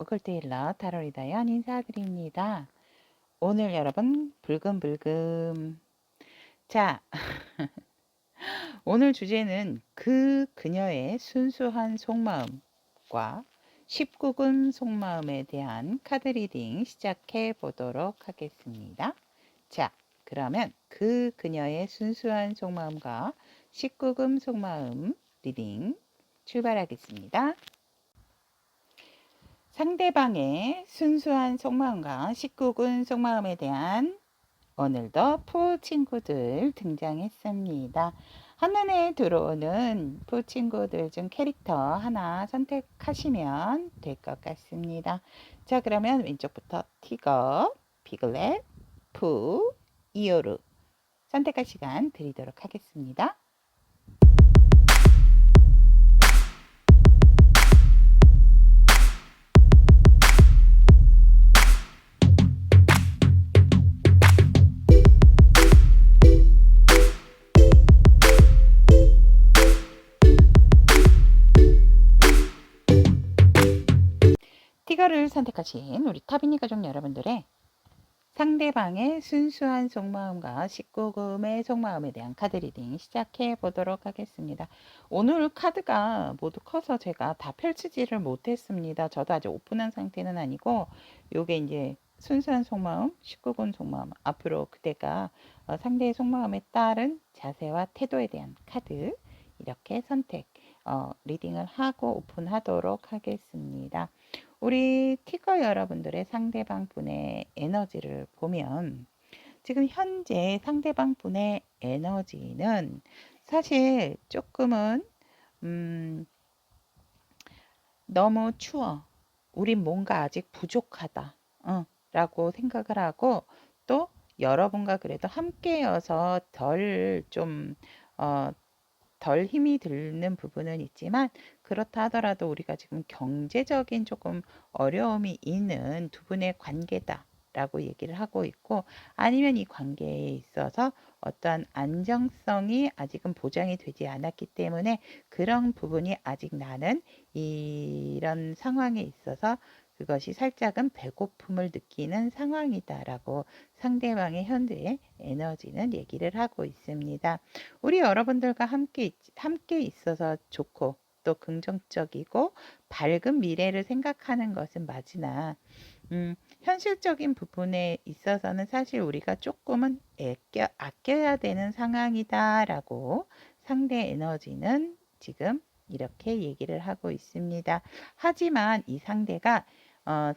오컬트 힐러 타로리다연 인사드립니다. 오늘 여러분 불금불금. 자, 오늘 주제는 그녀의 순수한 속마음과 19금 속마음에 대한 카드 리딩 시작해 보도록 하겠습니다. 자, 그러면 그녀의 순수한 속마음과 19금 속마음 리딩 출발하겠습니다. 상대방의 순수한 속마음과 19금 속마음에 대한 오늘도 푸 친구들 등장했습니다. 한눈에 들어오는 푸 친구들 중 캐릭터 하나 선택하시면 될 것 같습니다. 자, 그러면 왼쪽부터 티거, 피글렛, 푸, 이오르 선택할 시간 드리도록 하겠습니다. 티거를 선택하신 우리 타비니 가족 여러분들의 상대방의 순수한 속마음과 19금의 속마음에 대한 카드 리딩 시작해 보도록 하겠습니다. 오늘 카드가 모두 커서 제가 다 펼치지를 못했습니다. 저도 아직 오픈한 상태는 아니고 요게 이제 순수한 속마음, 19금 속마음, 앞으로 그대가 상대의 속마음에 따른 자세와 태도에 대한 카드 이렇게 선택 리딩을 하고 오픈하도록 하겠습니다. 우리 티거 여러분들의 상대방 분의 에너지를 보면 지금 현재 상대방 분의 에너지는 사실 조금은 너무 추워. 우린 뭔가 아직 부족하다. 라고 생각을 하고 또 여러분과 그래도 함께여서 덜 힘이 드는 부분은 있지만 그렇다 하더라도 우리가 지금 경제적인 조금 어려움이 있는 두 분의 관계다 라고 얘기를 하고 있고, 아니면 이 관계에 있어서 어떠한 안정성이 아직은 보장이 되지 않았기 때문에 그런 부분이 아직 나는 이런 상황에 있어서 그것이 살짝은 배고픔을 느끼는 상황이다라고 상대방의 현재의 에너지는 얘기를 하고 있습니다. 우리 여러분들과 함께 있어서 좋고 또 긍정적이고 밝은 미래를 생각하는 것은 맞으나 현실적인 부분에 있어서는 사실 우리가 조금은 아껴야 되는 상황이다라고 상대 에너지는 지금 이렇게 얘기를 하고 있습니다. 하지만 이 상대가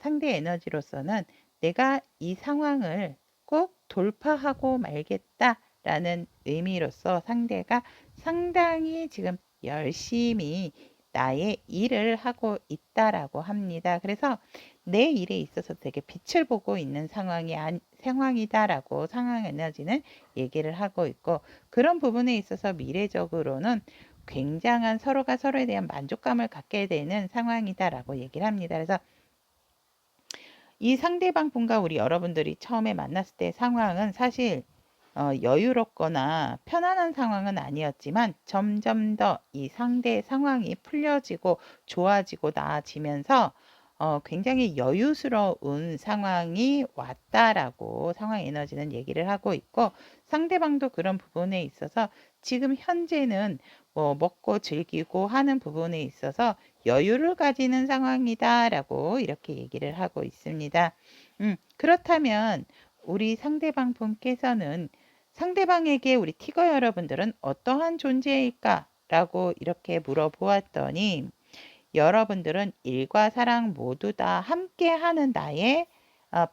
상대 에너지로서는 내가 이 상황을 꼭 돌파하고 말겠다라는 의미로서 상대가 상당히 지금 열심히 나의 일을 하고 있다라고 합니다. 그래서 내 일에 있어서 되게 빛을 보고 있는 상황이다라고 상황 에너지는 얘기를 하고 있고, 그런 부분에 있어서 미래적으로는 굉장한 서로가 서로에 대한 만족감을 갖게 되는 상황이다라고 얘기를 합니다. 그래서 이 상대방 분과 우리 여러분들이 처음에 만났을 때 상황은 사실 여유롭거나 편안한 상황은 아니었지만 점점 더 이 상대의 상황이 풀려지고 좋아지고 나아지면서 굉장히 여유스러운 상황이 왔다라고 상황 에너지는 얘기를 하고 있고, 상대방도 그런 부분에 있어서 지금 현재는 뭐 먹고 즐기고 하는 부분에 있어서 여유를 가지는 상황이다라고 이렇게 얘기를 하고 있습니다. 그렇다면 우리 상대방 분께서는 상대방에게 우리 티거 여러분들은 어떠한 존재일까? 라고 이렇게 물어보았더니 여러분들은 일과 사랑 모두 다 함께하는 나의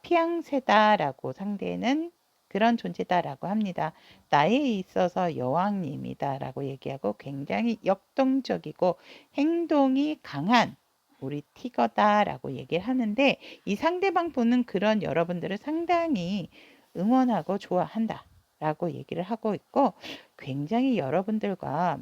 피앙새다라고 상대는 그런 존재다라고 합니다. 나에 있어서 여왕님이다라고 얘기하고 굉장히 역동적이고 행동이 강한 우리 티거다라고 얘기를 하는데, 이 상대방 분은 그런 여러분들을 상당히 응원하고 좋아한다 라고 얘기를 하고 있고, 굉장히 여러분들과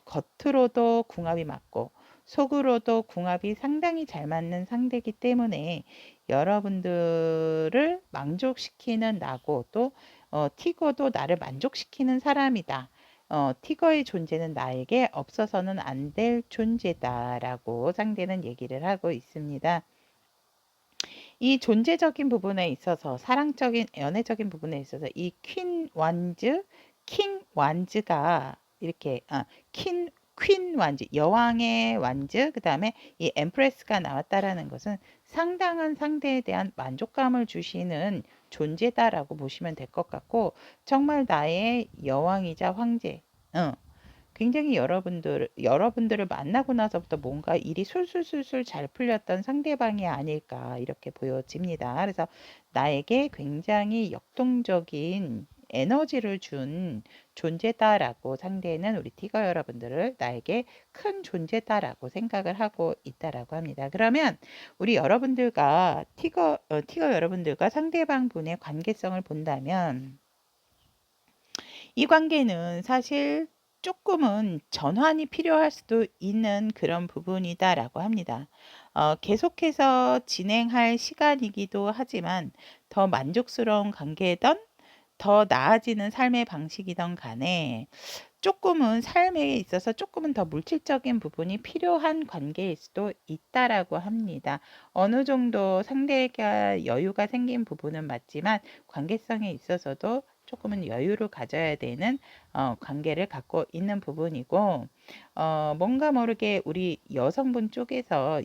겉으로도 궁합이 맞고 속으로도 궁합이 상당히 잘 맞는 상대이기 때문에 여러분들을 만족시키는 나고 또 티거도 나를 만족시키는 사람이다. 티거의 존재는 나에게 없어서는 안 될 존재다라고 상대는 얘기를 하고 있습니다. 이 존재적인 부분에 있어서 사랑적인 연애적인 부분에 있어서 이 퀸 완즈, 킹 완즈가 이렇게 퀸 완즈, 여왕의 완즈, 그 다음에 이 엠프레스가 나왔다라는 것은 상당한 상대에 대한 만족감을 주시는 존재다라고 보시면 될 것 같고 정말 나의 여왕이자 황제. 굉장히 여러분들을 만나고 나서부터 뭔가 일이 술술술술 잘 풀렸던 상대방이 아닐까 이렇게 보여집니다. 그래서 나에게 굉장히 역동적인 에너지를 준 존재다라고 상대는 우리 티거 여러분들을 나에게 큰 존재다라고 생각을 하고 있다라고 합니다. 그러면 우리 여러분들과 티거 여러분들과 상대방 분의 관계성을 본다면 이 관계는 사실 조금은 전환이 필요할 수도 있는 그런 부분이다라고 합니다. 계속해서 진행할 시간이기도 하지만 더 만족스러운 관계든 더 나아지는 삶의 방식이든 간에 조금은 삶에 있어서 조금은 더 물질적인 부분이 필요한 관계일 수도 있다라고 합니다. 어느 정도 상대가 여유가 생긴 부분은 맞지만 관계성에 있어서도 조금은 여유를 가져야 되는 관계를 갖고 있는 부분이고 뭔가 모르게 우리 여성분 쪽에서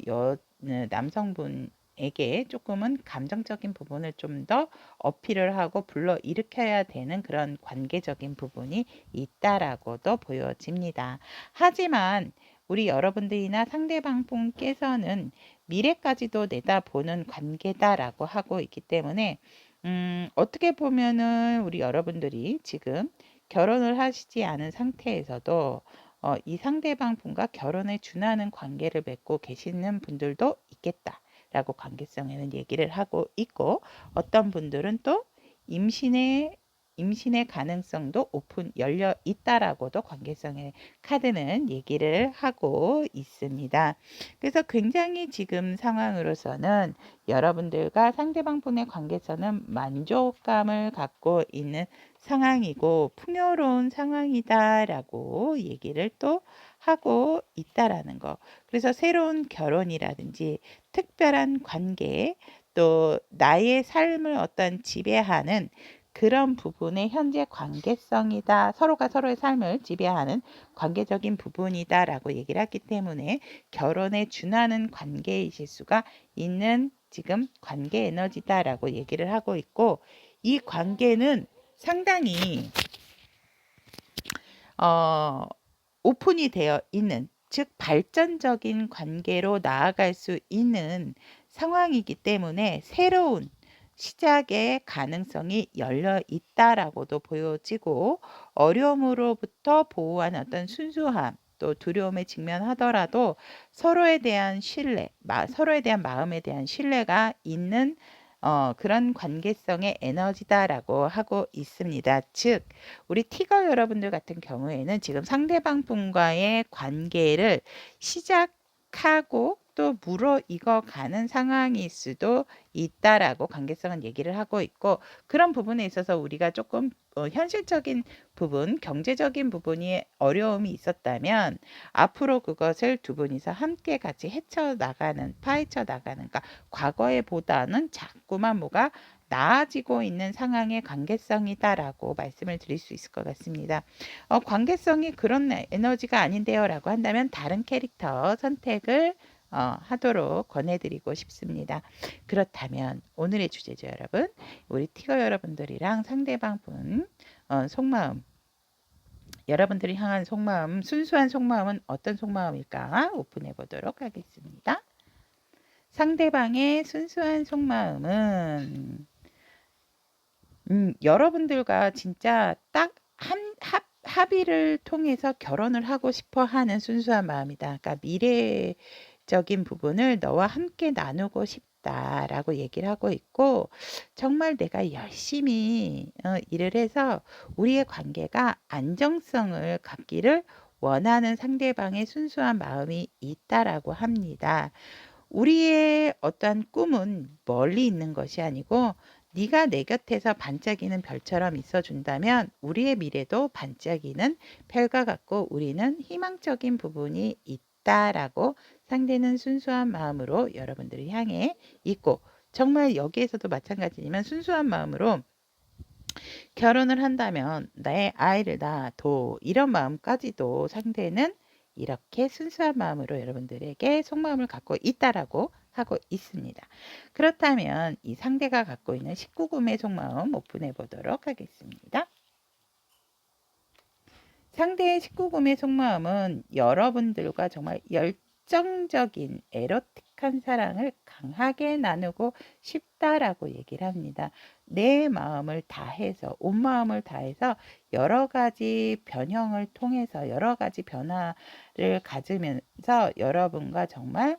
남성분에게 조금은 감정적인 부분을 좀 더 어필을 하고 불러 일으켜야 되는 그런 관계적인 부분이 있다라고도 보여집니다. 하지만 우리 여러분들이나 상대방 분께서는 미래까지도 내다보는 관계다라고 하고 있기 때문에 어떻게 보면은 우리 여러분들이 지금 결혼을 하시지 않은 상태에서도 이 상대방 분과 결혼에 준하는 관계를 맺고 계시는 분들도 있겠다라고 관계성에는 얘기를 하고 있고 어떤 분들은 또 임신의 가능성도 열려 있다라고도 관계성의 카드는 얘기를 하고 있습니다. 그래서 굉장히 지금 상황으로서는 여러분들과 상대방 분의 관계에서는 만족감을 갖고 있는 상황이고 풍요로운 상황이다라고 얘기를 또 하고 있다라는 거. 그래서 새로운 결혼이라든지 특별한 관계 또 나의 삶을 어떤 지배하는 그런 부분의 현재 관계성이다. 서로가 서로의 삶을 지배하는 관계적인 부분이다라고 얘기를 하기 때문에 결혼에 준하는 관계이실 수가 있는 지금 관계 에너지다라고 얘기를 하고 있고 이 관계는 상당히 오픈이 되어 있는 즉 발전적인 관계로 나아갈 수 있는 상황이기 때문에 새로운 시작의 가능성이 열려 있다라고도 보여지고 어려움으로부터 보호하는 어떤 순수함 또 두려움에 직면하더라도 서로에 대한 신뢰, 서로에 대한 마음에 대한 신뢰가 있는 그런 관계성의 에너지다라고 하고 있습니다. 즉 우리 티거 여러분들 같은 경우에는 지금 상대방 분과의 관계를 시작하고 또 무르익어가는 상황일 수도 있다라고 관계성은 얘기를 하고 있고 그런 부분에 있어서 우리가 조금 현실적인 부분, 경제적인 부분이 어려움이 있었다면 앞으로 그것을 두 분이서 함께 같이 파헤쳐 나가는 그러니까 과거에 보다는 자꾸만 뭐가 나아지고 있는 상황의 관계성이다라고 말씀을 드릴 수 있을 것 같습니다. 관계성이 그런 에너지가 아닌데요 라고 한다면 다른 캐릭터 선택을 하도록 권해드리고 싶습니다. 그렇다면 오늘의 주제죠 여러분. 우리 티거 여러분들이랑 상대방 분 속마음 여러분들이 향한 속마음 순수한 속마음은 어떤 속마음일까 오픈해 보도록 하겠습니다. 상대방의 순수한 속마음은 여러분들과 진짜 딱 합의를 통해서 결혼을 하고 싶어 하는 순수한 마음이다. 그러니까 미래적인 부분을 너와 함께 나누고 싶다라고 얘기를 하고 있고 정말 내가 열심히 일을 해서 우리의 관계가 안정성을 갖기를 원하는 상대방의 순수한 마음이 있다라고 합니다. 우리의 어떠한 꿈은 멀리 있는 것이 아니고 네가 내 곁에서 반짝이는 별처럼 있어준다면 우리의 미래도 반짝이는 별과 같고 우리는 희망적인 부분이 있다라고 상대는 순수한 마음으로 여러분들을 향해 있고 정말 여기에서도 마찬가지지만 순수한 마음으로 결혼을 한다면 내 아이를 낳아도 이런 마음까지도 상대는 이렇게 순수한 마음으로 여러분들에게 속마음을 갖고 있다라고 하고 있습니다. 그렇다면 이 상대가 갖고 있는 19금의 속마음 오픈해 보도록 하겠습니다. 상대의 19금의 속마음은 여러분들과 정말 열정적인 에로틱한 사랑을 강하게 나누고 싶다라고 얘기를 합니다. 내 마음을 다해서, 온 마음을 다해서 여러 가지 변형을 통해서 여러 가지 변화를 가지면서 여러분과 정말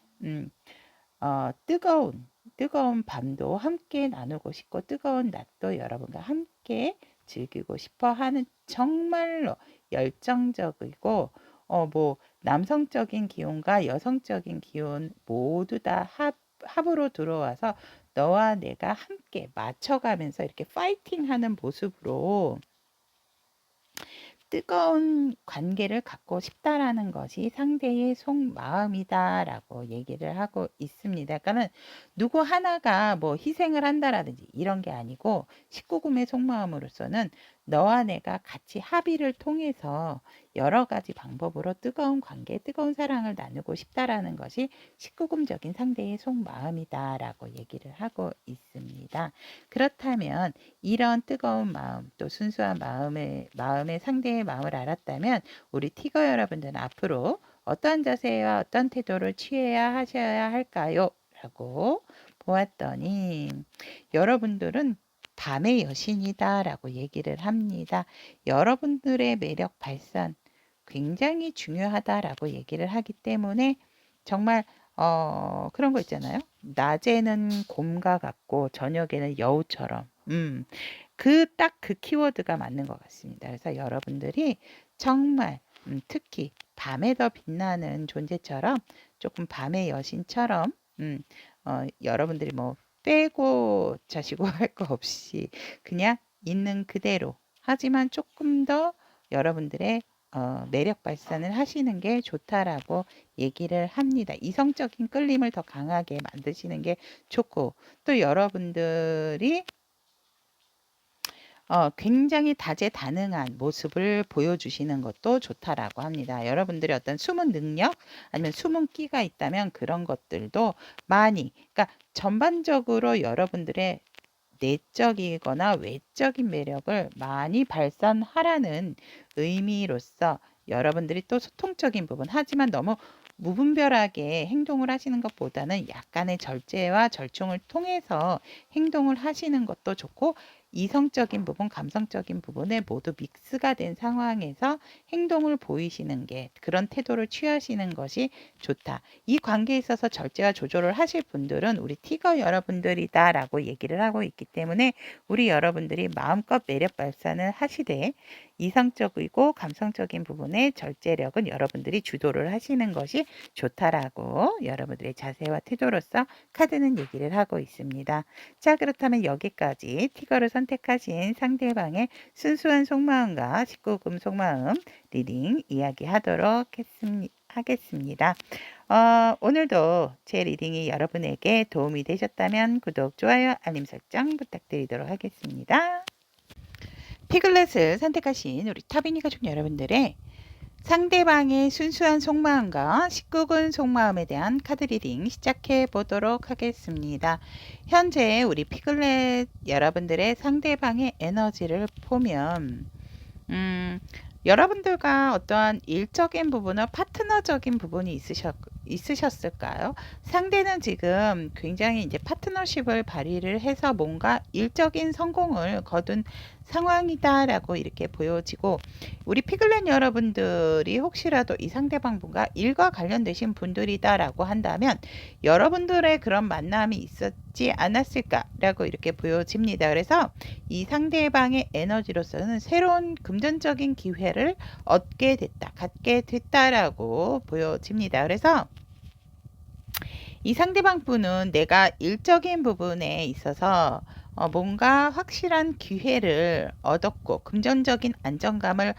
뜨거운 밤도 함께 나누고 싶고 뜨거운 낮도 여러분과 함께 즐기고 싶어 하는 정말로 열정적이고 뭐 남성적인 기운과 여성적인 기운 모두 다 합으로 들어와서 너와 내가 함께 맞춰가면서 이렇게 파이팅하는 모습으로 뜨거운 관계를 갖고 싶다라는 것이 상대의 속마음이다라고 얘기를 하고 있습니다. 그러니까는 누구 하나가 뭐 희생을 한다라든지 이런 게 아니고 19금의 속마음으로서는 너와 내가 같이 합의를 통해서 여러 가지 방법으로 뜨거운 관계, 뜨거운 사랑을 나누고 싶다라는 것이 19금적인 상대의 속마음이다라고 얘기를 하고 있습니다. 그렇다면 이런 뜨거운 마음, 또 순수한 마음의 상대의 마음을 알았다면 우리 티거 여러분들은 앞으로 어떤 자세와 어떤 태도를 취해야 하셔야 할까요? 라고 보았더니 여러분들은 밤의 여신이다 라고 얘기를 합니다. 여러분들의 매력 발산 굉장히 중요하다라고 얘기를 하기 때문에 정말 그런 거 있잖아요. 낮에는 곰과 같고 저녁에는 여우처럼 딱 그 키워드가 맞는 것 같습니다. 그래서 여러분들이 정말 특히 밤에 더 빛나는 존재처럼 조금 밤의 여신처럼 여러분들이 뭐 빼고 자시고 할 거 없이 그냥 있는 그대로 하지만 조금 더 여러분들의 매력 발산을 하시는 게 좋다라고 얘기를 합니다. 이성적인 끌림을 더 강하게 만드시는 게 좋고 또 여러분들이 굉장히 다재다능한 모습을 보여주시는 것도 좋다라고 합니다. 여러분들이 어떤 숨은 능력 아니면 숨은 끼가 있다면 그런 것들도 많이 그러니까 전반적으로 여러분들의 내적이거나 외적인 매력을 많이 발산하라는 의미로서 여러분들이 또 소통적인 부분 하지만 너무 무분별하게 행동을 하시는 것보다는 약간의 절제와 절충을 통해서 행동을 하시는 것도 좋고 이성적인 부분, 감성적인 부분에 모두 믹스가 된 상황에서 행동을 보이시는 게 그런 태도를 취하시는 것이 좋다. 이 관계에 있어서 절제와 조절을 하실 분들은 우리 티거 여러분들이다 라고 얘기를 하고 있기 때문에 우리 여러분들이 마음껏 매력 발산을 하시되 이성적이고 감성적인 부분의 절제력은 여러분들이 주도를 하시는 것이 좋다라고 여러분들의 자세와 태도로서 카드는 얘기를 하고 있습니다. 자, 그렇다면 여기까지 티거를 선택하신 상대방의 순수한 속마음과 19금 속마음 리딩 이야기하도록 하겠습니다. 오늘도 제 리딩이 여러분에게 도움이 되셨다면 구독, 좋아요, 알림 설정 부탁드리도록 하겠습니다. 피글렛을 선택하신 우리 타비니 가족 여러분들의 상대방의 순수한 속마음과 19금 속마음에 대한 카드 리딩 시작해 보도록 하겠습니다. 현재 우리 피글렛 여러분들의 상대방의 에너지를 보면 여러분들과 어떠한 일적인 부분과 파트너적인 부분이 있으셨을까요? 상대는 지금 굉장히 이제 파트너십을 발휘를 해서 뭔가 일적인 성공을 거둔 상황이다라고 이렇게 보여지고 우리 피글렛 여러분들이 혹시라도 이 상대방분과 일과 관련되신 분들이다라고 한다면 여러분들의 그런 만남이 있었지 않았을까라고 이렇게 보여집니다. 그래서 이 상대방의 에너지로서는 새로운 금전적인 기회를 갖게 됐다라고 보여집니다. 그래서 이 상대방 분은 내가 일적인 부분에 있어서 뭔가 확실한 기회를 얻었고 금전적인 안정감을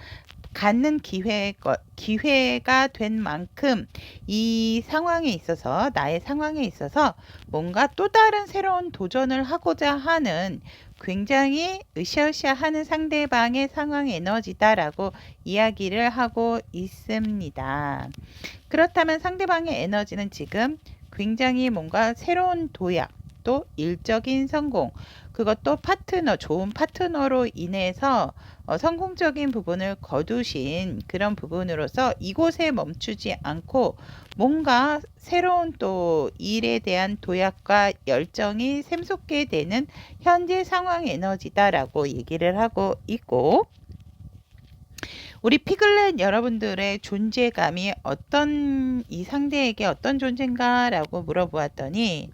갖는 기회가 된 만큼 이 상황에 있어서, 나의 상황에 있어서 뭔가 또 다른 새로운 도전을 하고자 하는 굉장히 으쌰으쌰하는 상대방의 상황 에너지다라고 이야기를 하고 있습니다. 그렇다면 상대방의 에너지는 지금 굉장히 뭔가 새로운 도약, 또 일적인 성공, 그것도 좋은 파트너로 인해서 성공적인 부분을 거두신 그런 부분으로서 이곳에 멈추지 않고 뭔가 새로운 또 일에 대한 도약과 열정이 샘솟게 되는 현재 상황 에너지다라고 얘기를 하고 있고, 우리 피글렛 여러분들의 존재감이 이 상대에게 어떤 존재인가라고 물어보았더니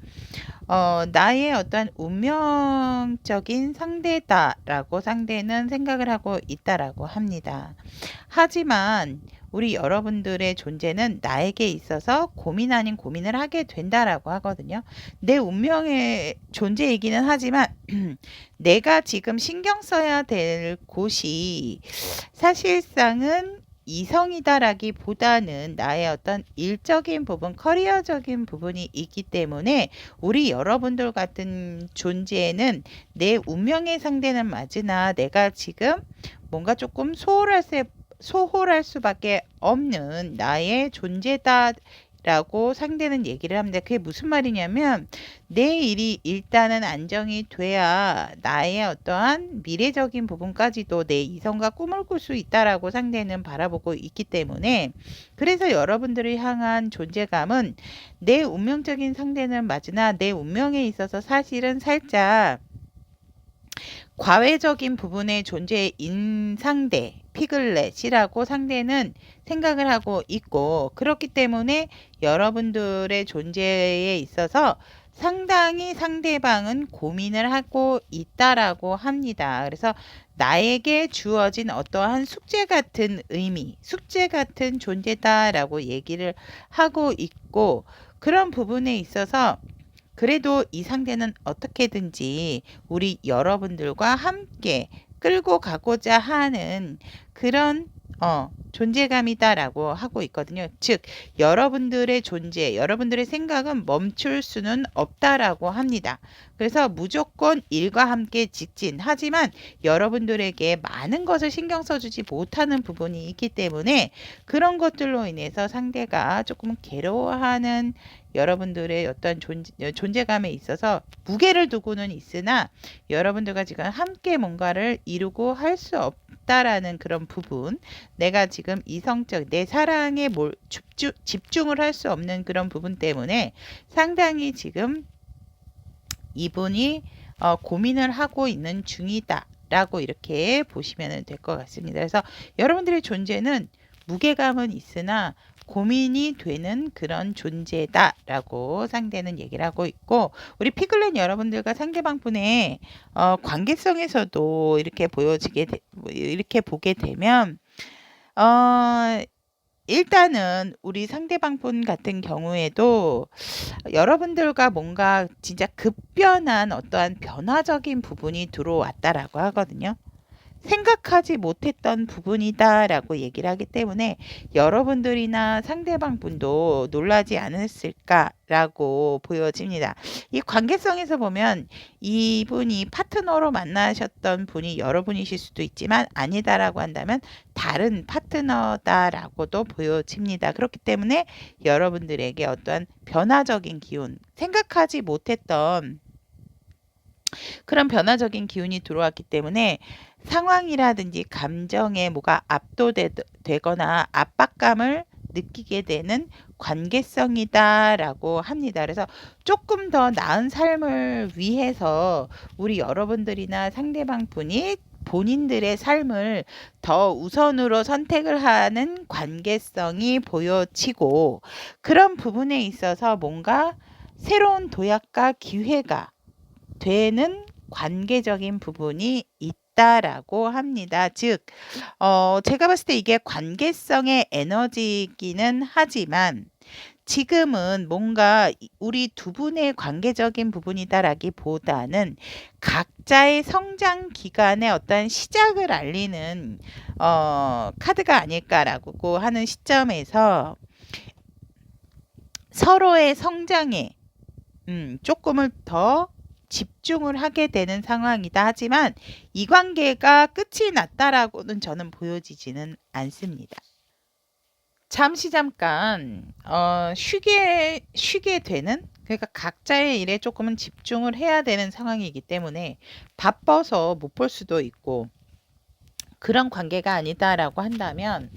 나의 어떤 운명적인 상대다라고 상대는 생각을 하고 있다라고 합니다. 하지만 우리 여러분들의 존재는 나에게 있어서 고민 아닌 고민을 하게 된다라고 하거든요. 내 운명의 존재이기는 하지만 내가 지금 신경 써야 될 곳이 사실상은 이성이다라기보다는 나의 어떤 일적인 부분, 커리어적인 부분이 있기 때문에 우리 여러분들 같은 존재는 내 운명의 상대는 맞으나 내가 지금 뭔가 조금 소홀할 수밖에 없는 나의 존재다 라고 상대는 얘기를 합니다. 그게 무슨 말이냐면 내 일이 일단은 안정이 돼야 나의 어떠한 미래적인 부분까지도 내 이성과 꿈을 꿀 수 있다라고 상대는 바라보고 있기 때문에, 그래서 여러분들을 향한 존재감은 내 운명적인 상대는 맞으나 내 운명에 있어서 사실은 살짝 과외적인 부분의 존재인 상대, 피글렛이라고 상대는 생각을 하고 있고, 그렇기 때문에 여러분들의 존재에 있어서 상당히 상대방은 고민을 하고 있다라고 합니다. 그래서 나에게 주어진 어떠한 숙제 같은 의미, 숙제 같은 존재다라고 얘기를 하고 있고, 그런 부분에 있어서 그래도 이 상대는 어떻게든지 우리 여러분들과 함께 끌고 가고자 하는 그런 존재감이다라고 하고 있거든요. 즉, 여러분들의 존재, 여러분들의 생각은 멈출 수는 없다라고 합니다. 그래서 무조건 일과 함께 직진. 하지만 여러분들에게 많은 것을 신경 써주지 못하는 부분이 있기 때문에 그런 것들로 인해서 상대가 조금 괴로워하는 여러분들의 어떤 존재감에 있어서 무게를 두고는 있으나 여러분들과 지금 함께 뭔가를 이루고 할 수 없다라는 그런 부분, 내가 지금 내 사랑에 집중을 할 수 없는 그런 부분 때문에 상당히 지금 이분이 고민을 하고 있는 중이다 라고 이렇게 보시면 될 것 같습니다. 그래서 여러분들의 존재는 무게감은 있으나 고민이 되는 그런 존재다라고 상대는 얘기를 하고 있고, 우리 피글렛 여러분들과 상대방 분의 관계성에서도 이렇게 보게 되면 일단은 우리 상대방 분 같은 경우에도 여러분들과 뭔가 진짜 급변한 어떠한 변화적인 부분이 들어왔다라고 하거든요. 생각하지 못했던 부분이다라고 얘기를 하기 때문에 여러분들이나 상대방 분도 놀라지 않았을까라고 보여집니다. 이 관계성에서 보면 이분이 파트너로 만나셨던 분이 여러분이실 수도 있지만 아니다라고 한다면 다른 파트너다라고도 보여집니다. 그렇기 때문에 여러분들에게 어떠한 변화적인 기운, 생각하지 못했던 그런 변화적인 기운이 들어왔기 때문에 상황이라든지 감정에 뭐가 압도되거나 압박감을 느끼게 되는 관계성이다라고 합니다. 그래서 조금 더 나은 삶을 위해서 우리 여러분들이나 상대방 분이 본인들의 삶을 더 우선으로 선택을 하는 관계성이 보여지고, 그런 부분에 있어서 뭔가 새로운 도약과 기회가 되는 관계적인 부분이 있다라고 합니다. 즉, 제가 봤을 때 이게 관계성의 에너지이기는 하지만 지금은 뭔가 우리 두 분의 관계적인 부분이다라기보다는 각자의 성장 기간의 어떤 시작을 알리는 카드가 아닐까라고 하는 시점에서 서로의 성장에 조금을 더 집중을 하게 되는 상황이다. 하지만 이 관계가 끝이 났다라고는 저는 보여지지는 않습니다. 잠깐 쉬게 되는, 그러니까 각자의 일에 조금은 집중을 해야 되는 상황이기 때문에 바빠서 못 볼 수도 있고 그런 관계가 아니다라고 한다면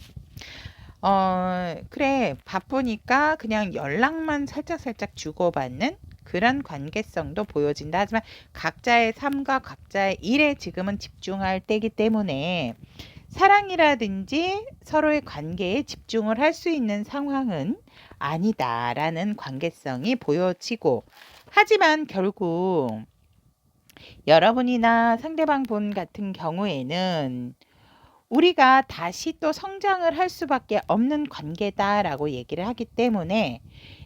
그래 바쁘니까 그냥 연락만 살짝 주고받는 그런 관계성도 보여진다. 하지만 각자의 삶과 각자의 일에 지금은 집중할 때이기 때문에 사랑이라든지 서로의 관계에 집중을 할 수 있는 상황은 아니다라는 관계성이 보여지고, 하지만 결국 여러분이나 상대방 분 같은 경우에는 우리가 다시 또 성장을 할 수밖에 없는 관계다라고 얘기를 하기 때문에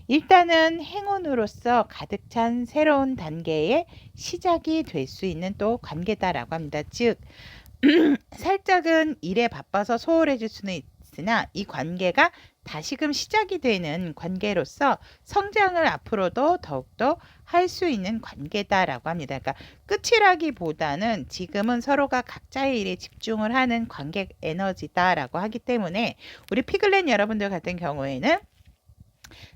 일단은 행운으로서 가득 찬 새로운 단계의 시작이 될 수 있는 또 관계다라고 합니다. 즉 살짝은 일에 바빠서 소홀해질 수는 있으나 이 관계가 다시금 시작이 되는 관계로서 성장을 앞으로도 더욱더 할 수 있는 관계다라고 합니다. 그러니까 끝이라기보다는 지금은 서로가 각자의 일에 집중을 하는 관계 에너지다라고 하기 때문에 우리 피글렛 여러분들 같은 경우에는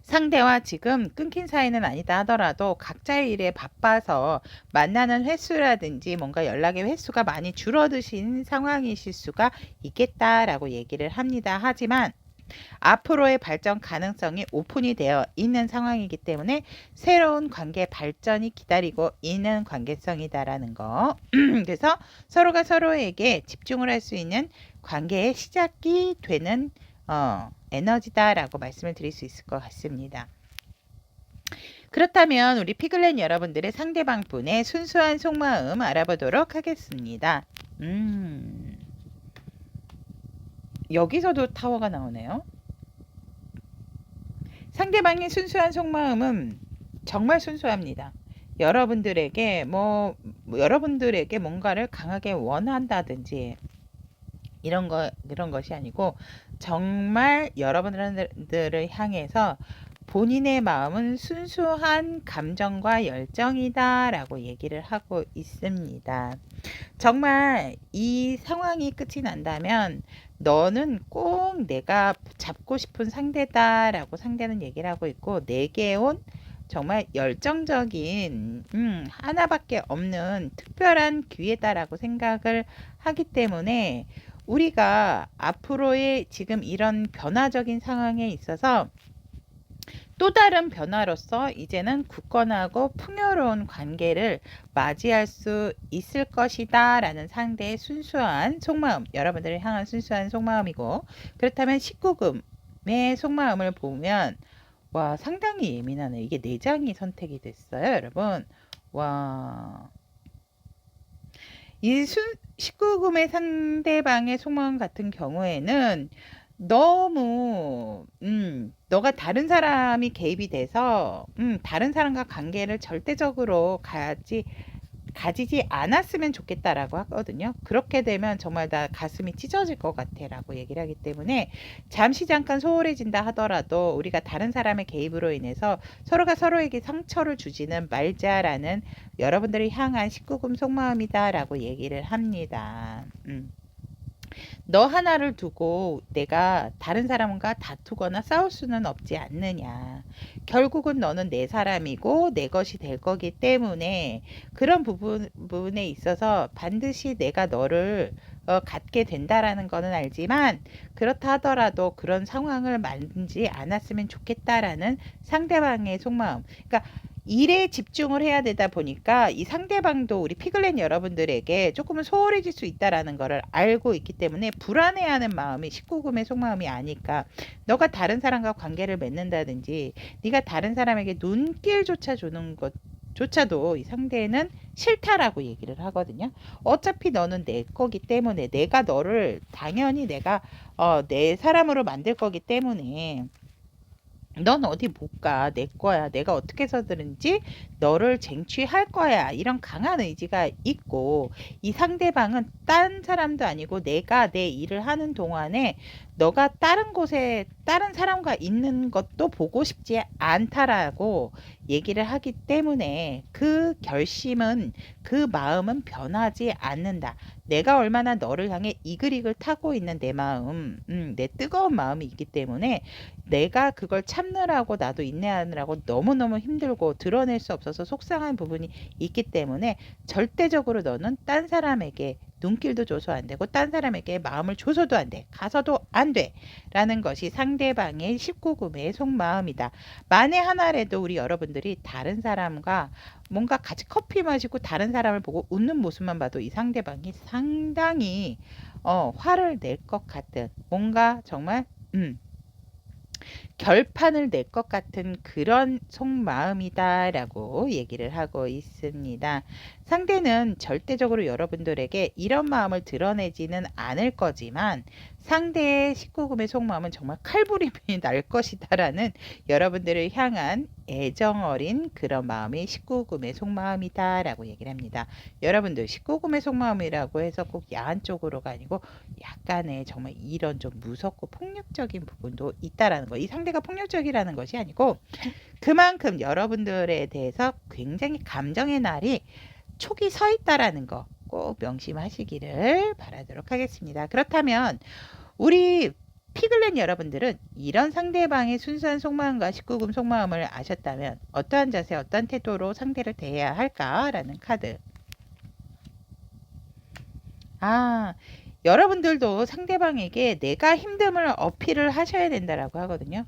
상대와 지금 끊긴 사이는 아니다 하더라도 각자의 일에 바빠서 만나는 횟수라든지 뭔가 연락의 횟수가 많이 줄어드신 상황이실 수가 있겠다라고 얘기를 합니다. 하지만 앞으로의 발전 가능성이 오픈이 되어 있는 상황이기 때문에 새로운 관계 발전이 기다리고 있는 관계성이다라는 거. 그래서 서로가 서로에게 집중을 할 수 있는 관계의 시작이 되는 에너지다라고 말씀을 드릴 수 있을 것 같습니다. 그렇다면 우리 피글렛 여러분들의 상대방 분의 순수한 속마음 알아보도록 하겠습니다. 여기서도 타워가 나오네요. 상대방의 순수한 속마음은 정말 순수합니다. 여러분들에게 여러분들에게 뭔가를 강하게 원한다든지 이런 것이 아니고 정말 여러분들을 향해서 본인의 마음은 순수한 감정과 열정이다 라고 얘기를 하고 있습니다. 정말 이 상황이 끝이 난다면 너는 꼭 내가 잡고 싶은 상대다 라고 상대는 얘기를 하고 있고, 내게 온 정말 열정적인 하나밖에 없는 특별한 기회다라고 생각을 하기 때문에 우리가 앞으로의 지금 이런 변화적인 상황에 있어서 또 다른 변화로서 이제는 굳건하고 풍요로운 관계를 맞이할 수 있을 것이다 라는 상대의 순수한 속마음, 여러분들을 향한 순수한 속마음이고, 그렇다면 19금의 속마음을 보면 와, 상당히 예민하네. 이게 4장이 선택이 됐어요, 여러분. 와, 이 19금의 상대방의 속마음 같은 경우에는 너무 너가 다른 사람이 개입이 돼서 다른 사람과 관계를 절대적으로 가지지 않았으면 좋겠다라고 하거든요. 그렇게 되면 정말 나 가슴이 찢어질 것 같아 라고 얘기를 하기 때문에 잠깐 소홀해진다 하더라도 우리가 다른 사람의 개입으로 인해서 서로가 서로에게 상처를 주지는 말자라는 여러분들을 향한 19금 속마음이다 라고 얘기를 합니다. 너 하나를 두고 내가 다른 사람과 다투거나 싸울 수는 없지 않느냐. 결국은 너는 내 사람이고 내 것이 될 거기 때문에 그런 부분에 있어서 반드시 내가 너를 갖게 된다라는 거는 알지만, 그렇다 하더라도 그런 상황을 만들지 않았으면 좋겠다라는 상대방의 속마음. 그러니까 일에 집중을 해야 되다 보니까 이 상대방도 우리 피글렛 여러분들에게 조금은 소홀해질 수 있다라는 것을 알고 있기 때문에 불안해하는 마음이 19금의 속마음이 아닐까. 너가 다른 사람과 관계를 맺는다든지 네가 다른 사람에게 눈길조차 주는 것조차도 이 상대는 싫다라고 얘기를 하거든요. 어차피 너는 내 거기 때문에 내가 너를 당연히 내가 내 사람으로 만들 거기 때문에 넌 어디 못 가. 내 거야. 내가 어떻게 해서든지 너를 쟁취할 거야. 이런 강한 의지가 있고, 이 상대방은 딴 사람도 아니고 내가 내 일을 하는 동안에 너가 다른 곳에 다른 사람과 있는 것도 보고 싶지 않다라고 얘기를 하기 때문에 그 결심은, 그 마음은 변하지 않는다. 내가 얼마나 너를 향해 이글이글 타고 있는 내 마음, 내 뜨거운 마음이 있기 때문에 내가 그걸 참느라고 나도 인내하느라고 너무너무 힘들고 드러낼 수 없어서 속상한 부분이 있기 때문에 절대적으로 너는 딴 사람에게 눈길도 줘서 안 되고 딴 사람에게 마음을 줘서도 안 돼. 가서도 안 돼. 라는 것이 상대방의 19금의 속마음이다. 만에 하나라도 우리 여러분들이 다른 사람과 뭔가 같이 커피 마시고 다른 사람을 보고 웃는 모습만 봐도 이 상대방이 상당히 화를 낼 것 같은 뭔가 정말 결판을 낼 것 같은 그런 속마음이다라고 얘기를 하고 있습니다. 상대는 절대적으로 여러분들에게 이런 마음을 드러내지는 않을 거지만 상대의 19금의 속마음은 정말 칼부림이 날 것이다라는 여러분들을 향한 애정 어린 그런 마음이 19금의 속마음이다라고 얘기를 합니다. 여러분들 19금의 속마음이라고 해서 꼭 야한 쪽으로가 아니고 약간의 정말 이런 좀 무섭고 폭력적인 부분도 있다라는 거. 이 상대가 폭력적이라는 것이 아니고 그만큼 여러분들에 대해서 굉장히 감정의 날이 촉이 서 있다라는 거 꼭 명심하시기를 바라도록 하겠습니다. 그렇다면 우리 피글렛 여러분들은 이런 상대방의 순수한 속마음과 19금 속마음을 아셨다면 어떠한 자세, 어떠한 태도로 상대를 대해야 할까라는 카드. 아, 여러분들도 상대방에게 내가 힘듦을 어필을 하셔야 된다라고 하거든요.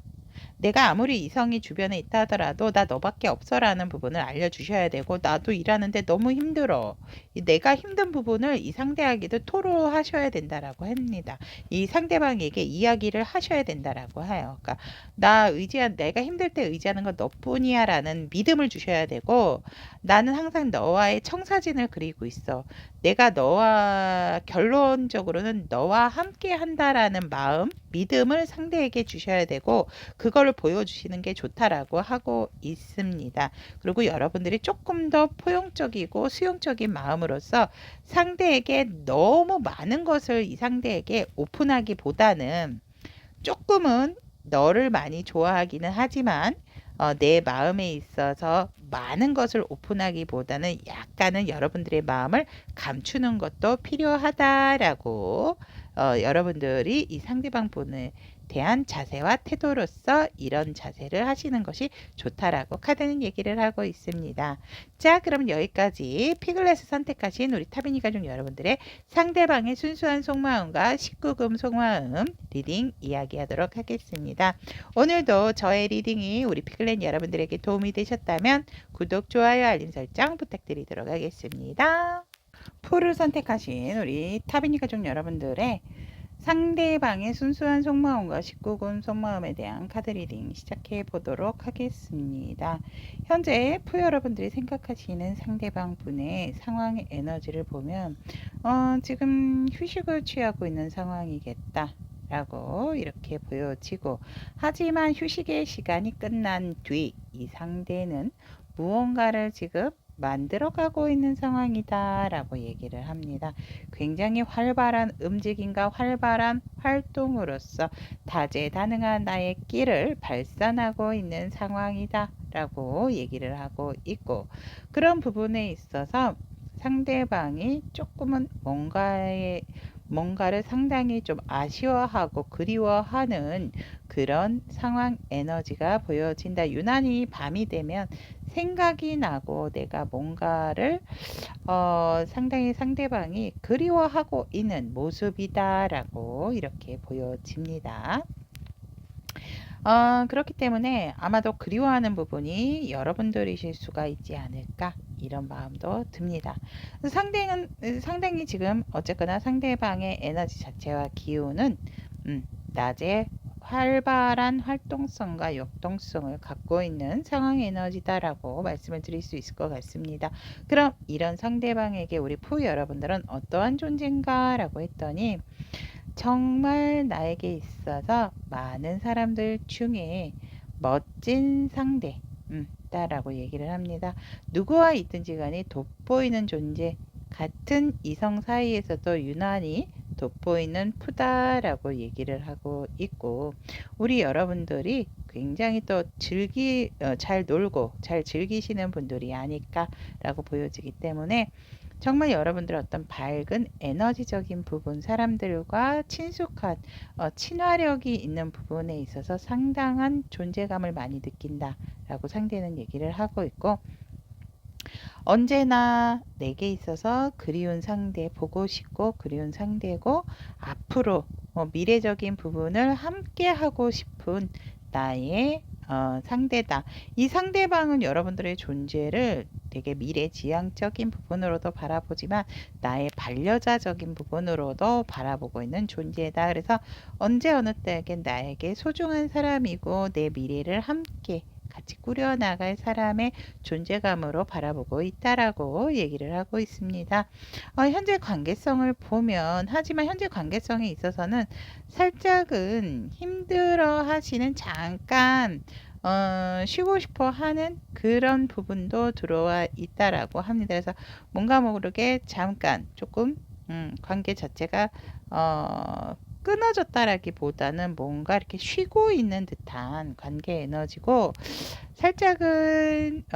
내가 아무리 이성이 주변에 있다 하더라도 나 너밖에 없어라는 부분을 알려주셔야 되고 나도 일하는데 너무 힘들어. 내가 힘든 부분을 이 상대에게도 토로하셔야 된다라고 합니다. 이 상대방에게 이야기를 하셔야 된다라고 해요. 그러니까 내가 힘들 때 의지하는 건 너뿐이야라는 믿음을 주셔야 되고 나는 항상 너와의 청사진을 그리고 있어. 내가 너와 결론적으로는 너와 함께 한다라는 마음, 믿음을 상대에게 주셔야 되고 그거를 보여주시는 게 좋다라고 하고 있습니다. 그리고 여러분들이 조금 더 포용적이고 수용적인 마음으로서 상대에게 너무 많은 것을 이 상대에게 오픈하기보다는 조금은 너를 많이 좋아하기는 하지만 내 마음에 있어서 많은 것을 오픈하기보다는 약간은 여러분들의 마음을 감추는 것도 필요하다라고 여러분들이 이 상대방 분에 대한 자세와 태도로서 이런 자세를 하시는 것이 좋다라고 카드는 얘기를 하고 있습니다. 자, 그럼 여기까지 피글렛을 선택하신 우리 타비니 가족 여러분들의 상대방의 순수한 속마음과 19금 속마음 리딩 이야기하도록 하겠습니다. 오늘도 저의 리딩이 우리 피글렛 여러분들에게 도움이 되셨다면 구독, 좋아요, 알림 설정 부탁드리도록 하겠습니다. 풀을 선택하신 우리 타비니 가족 여러분들의 상대방의 순수한 속마음과 19금 속마음에 대한 카드 리딩 시작해 보도록 하겠습니다. 현재 푸 여러분들이 생각하시는 상대방 분의 상황의 에너지를 보면 지금 휴식을 취하고 있는 상황이겠다. 라고 이렇게 보여지고 하지만 휴식의 시간이 끝난 뒤 이 상대는 무언가를 지금 만들어가고 있는 상황이다 라고 얘기를 합니다. 굉장히 활발한 움직임과 활발한 활동으로서 다재다능한 나의 끼를 발산하고 있는 상황이다 라고 얘기를 하고 있고 그런 부분에 있어서 상대방이 조금은 뭔가를 상당히 좀 아쉬워하고 그리워하는 그런 상황 에너지가 보여진다. 유난히 밤이 되면 생각이 나고 내가 뭔가를 상당히 상대방이 그리워하고 있는 모습이다라고 이렇게 보여집니다. 그렇기 때문에 아마도 그리워하는 부분이 여러분들이실 수가 있지 않을까 이런 마음도 듭니다. 상당히 지금 어쨌거나 상대방의 에너지 자체와 기운은 낮에 활발한 활동성과 역동성을 갖고 있는 상황 에너지다라고 말씀을 드릴 수 있을 것 같습니다. 그럼 이런 상대방에게 우리 푸 여러분들은 어떠한 존재인가 라고 했더니 정말 나에게 있어서 많은 사람들 중에 멋진 상대 다라고 얘기를 합니다. 누구와 있든지 간에 돋보이는 존재, 같은 이성 사이에서도 유난히 돋보이는 푸다라고 얘기를 하고 있고, 우리 여러분들이 굉장히 또 잘 놀고 잘 즐기시는 분들이 아닐까라고 보여지기 때문에 정말 여러분들 어떤 밝은 에너지적인 부분, 사람들과 친숙한 친화력이 있는 부분에 있어서 상당한 존재감을 많이 느낀다라고 상대는 얘기를 하고 있고, 언제나 내게 있어서 그리운 상대, 보고 싶고 그리운 상대고, 앞으로 미래적인 부분을 함께 하고 싶은 나의 상대다. 이 상대방은 여러분들의 존재를 되게 미래지향적인 부분으로도 바라보지만 나의 반려자적인 부분으로도 바라보고 있는 존재다. 그래서 언제 어느 때에겐 나에게 소중한 사람이고 내 미래를 함께 같이 꾸려나갈 사람의 존재감으로 바라보고 있다라고 얘기를 하고 있습니다. 현재 관계성을 보면, 하지만 현재 관계성에 있어서는 살짝은 힘들어 하시는, 잠깐 쉬고 싶어 하는 그런 부분도 들어와 있다라고 합니다. 그래서 뭔가 모르게 잠깐 조금 관계 자체가 끊어졌다라기보다는 뭔가 이렇게 쉬고 있는 듯한 관계 에너지고, 살짝은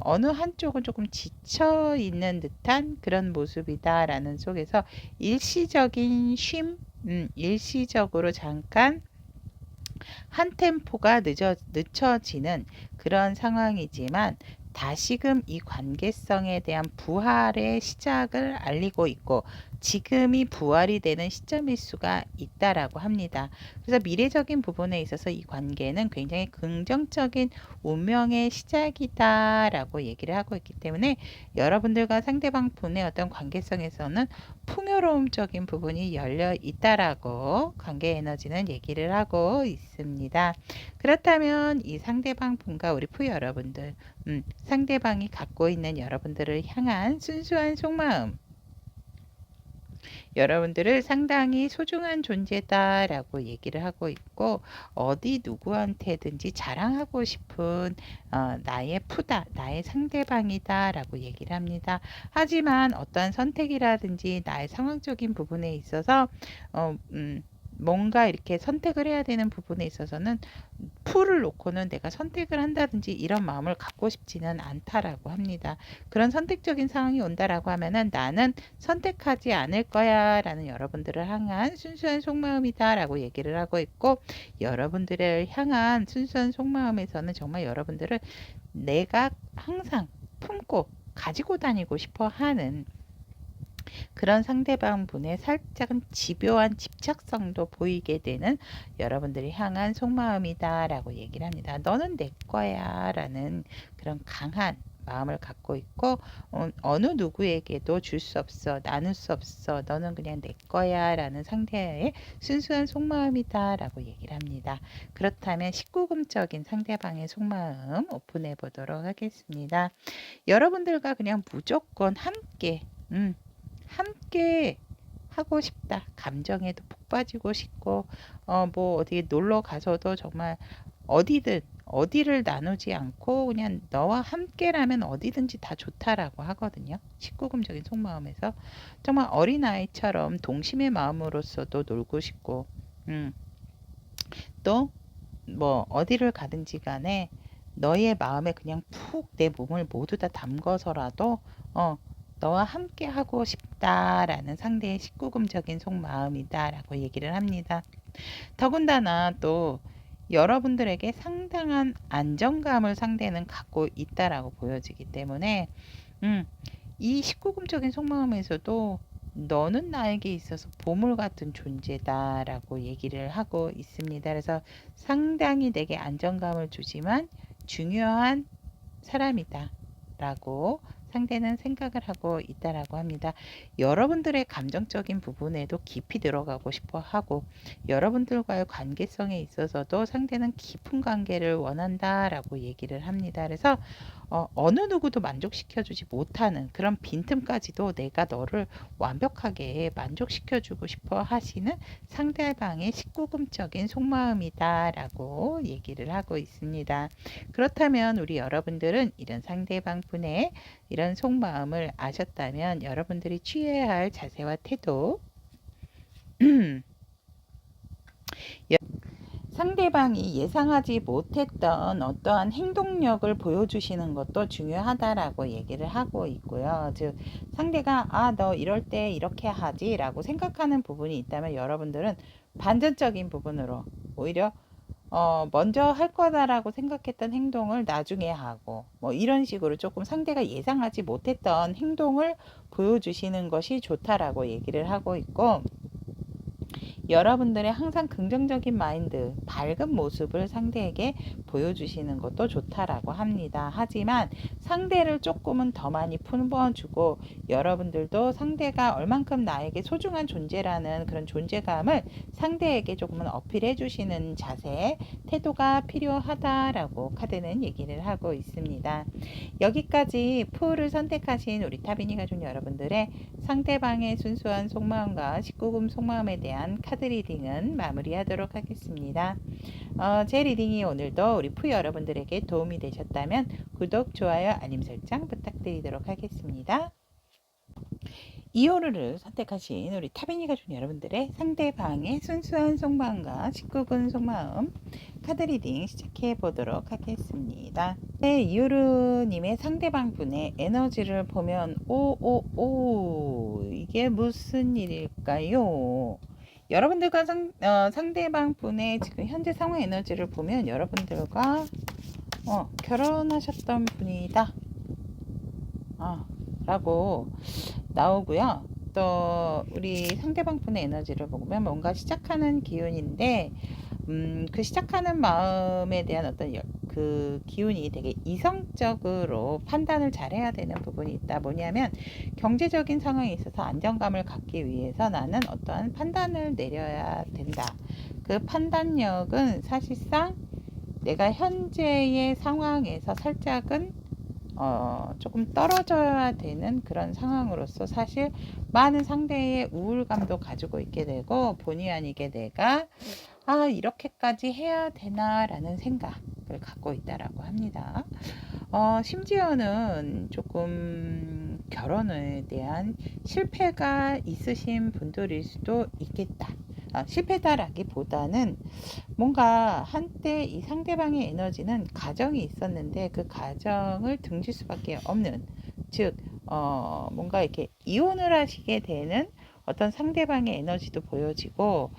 어느 한쪽은 조금 지쳐 있는 듯한 그런 모습이다라는 속에서 일시적인 쉼, 일시적으로 잠깐 한 템포가 늦춰지는 그런 상황이지만 다시금 이 관계성에 대한 부활의 시작을 알리고 있고, 지금이 부활이 되는 시점일 수가 있다라고 합니다. 그래서 미래적인 부분에 있어서 이 관계는 굉장히 긍정적인 운명의 시작이다라고 얘기를 하고 있기 때문에 여러분들과 상대방 분의 어떤 관계성에서는 풍요로움적인 부분이 열려 있다라고 관계 에너지는 얘기를 하고 있습니다. 그렇다면 이 상대방 분과 우리 푸 여러분들, 상대방이 갖고 있는 여러분들을 향한 순수한 속마음, 여러분들을 상당히 소중한 존재다라고 얘기를 하고 있고, 어디 누구한테든지 자랑하고 싶은 나의 푸다, 나의 상대방이다라고 얘기를 합니다. 하지만 어떠한 선택이라든지 나의 상황적인 부분에 있어서 뭔가 이렇게 선택을 해야 되는 부분에 있어서는 풀을 놓고는 내가 선택을 한다든지 이런 마음을 갖고 싶지는 않다라고 합니다. 그런 선택적인 상황이 온다라고 하면은 나는 선택하지 않을 거야 라는 여러분들을 향한 순수한 속마음이다 라고 얘기를 하고 있고, 여러분들을 향한 순수한 속마음에서는 정말 여러분들을 내가 항상 품고 가지고 다니고 싶어 하는 그런 상대방 분의 살짝은 집요한 집착성도 보이게 되는 여러분들이 향한 속마음이다 라고 얘기를 합니다. 너는 내 거야 라는 그런 강한 마음을 갖고 있고, 어느 누구에게도 줄 수 없어, 나눌 수 없어, 너는 그냥 내 거야 라는 상대의 순수한 속마음이다 라고 얘기를 합니다. 그렇다면 19금적인 상대방의 속마음 오픈해 보도록 하겠습니다. 여러분들과 그냥 무조건 함께 하고 싶다. 감정에도 푹 빠지고 싶고, 뭐 어디 놀러 가서도 정말 어디를 나누지 않고 그냥 너와 함께라면 어디든지 다 좋다라고 하거든요. 19금적인 속마음에서 정말 어린아이처럼 동심의 마음으로서도 놀고 싶고, 또 뭐 어디를 가든지 간에 너의 마음에 그냥 푹 내 몸을 모두 다 담궈서라도 너와 함께 하고 싶다라는 상대의 19금적인 속마음이다라고 얘기를 합니다. 더군다나 또 여러분들에게 상당한 안정감을 상대는 갖고 있다라고 보여지기 때문에 이 19금적인 속마음에서도 너는 나에게 있어서 보물 같은 존재다라고 얘기를 하고 있습니다. 그래서 상당히 내게 안정감을 주지만 중요한 사람이다 라고 상대는 생각을 하고 있다라고 합니다. 여러분들의 감정적인 부분에도 깊이 들어가고 싶어 하고, 여러분들과의 관계성에 있어서도 상대는 깊은 관계를 원한다라고 얘기를 합니다. 그래서 어느 누구도 만족시켜주지 못하는 그런 빈틈까지도 내가 너를 완벽하게 만족시켜주고 싶어 하시는 상대방의 식구금적인 속마음이다라고 얘기를 하고 있습니다. 그렇다면 우리 여러분들은 이런 상대방분의 이런 속마음을 아셨다면 여러분들이 취해야 할 자세와 태도 상대방이 예상하지 못했던 어떠한 행동력을 보여주시는 것도 중요하다라고 얘기를 하고 있고요. 즉 상대가 너 이럴 때 이렇게 하지 라고 생각하는 부분이 있다면 여러분들은 반전적인 부분으로 오히려 먼저 할 거다라고 생각했던 행동을 나중에 하고 뭐 이런 식으로 조금 상대가 예상하지 못했던 행동을 보여주시는 것이 좋다라고 얘기를 하고 있고, 여러분들의 항상 긍정적인 마인드, 밝은 모습을 상대에게 보여주시는 것도 좋다라고 합니다. 하지만 상대를 조금은 더 많이 품어주고 여러분들도 상대가 얼만큼 나에게 소중한 존재라는 그런 존재감을 상대에게 조금은 어필해 주시는 자세, 태도가 필요하다라고 카드는 얘기를 하고 있습니다. 여기까지 푸를 선택하신 우리 타비니 가족 여러분들의 상대방의 순수한 속마음과 19금 속마음에 대한 카드 리딩은 마무리하도록 하겠습니다. 제 리딩이 오늘도 우리 푸 여러분들에게 도움이 되셨다면 구독, 좋아요, 알림 설정 부탁드리도록 하겠습니다. 이호르를 선택하신 우리 타비니 가족 여러분들의 상대방의 순수한 속마음과 19금 속마음 카드 리딩 시작해 보도록 하겠습니다. 네, 이호르님의 상대방 분의 에너지를 보면 이게 무슨 일일까요? 여러분들과 상대방 분의 지금 현재 상황 에너지를 보면 여러분들과 결혼하셨던 분이다 라고 나오고요. 또 우리 상대방 분의 에너지를 보면 뭔가 시작하는 기운인데 그 시작하는 마음에 대한 어떤 그 기운이 되게 이성적으로 판단을 잘해야 되는 부분이 있다. 뭐냐면 경제적인 상황에 있어서 안정감을 갖기 위해서 나는 어떠한 판단을 내려야 된다. 그 판단력은 사실상 내가 현재의 상황에서 살짝은 조금 떨어져야 되는 그런 상황으로서 사실 많은 상대의 우울감도 가지고 있게 되고 본의 아니게 내가 이렇게까지 해야 되나 라는 생각을 갖고 있다라고 합니다. 심지어는 조금 결혼에 대한 실패가 있으신 분들일 수도 있겠다. 실패다라기보다는 뭔가 한때 이 상대방의 에너지는 가정이 있었는데 그 가정을 등질 수밖에 없는, 즉 뭔가 이렇게 이혼을 하시게 되는 어떤 상대방의 에너지도 보여지고,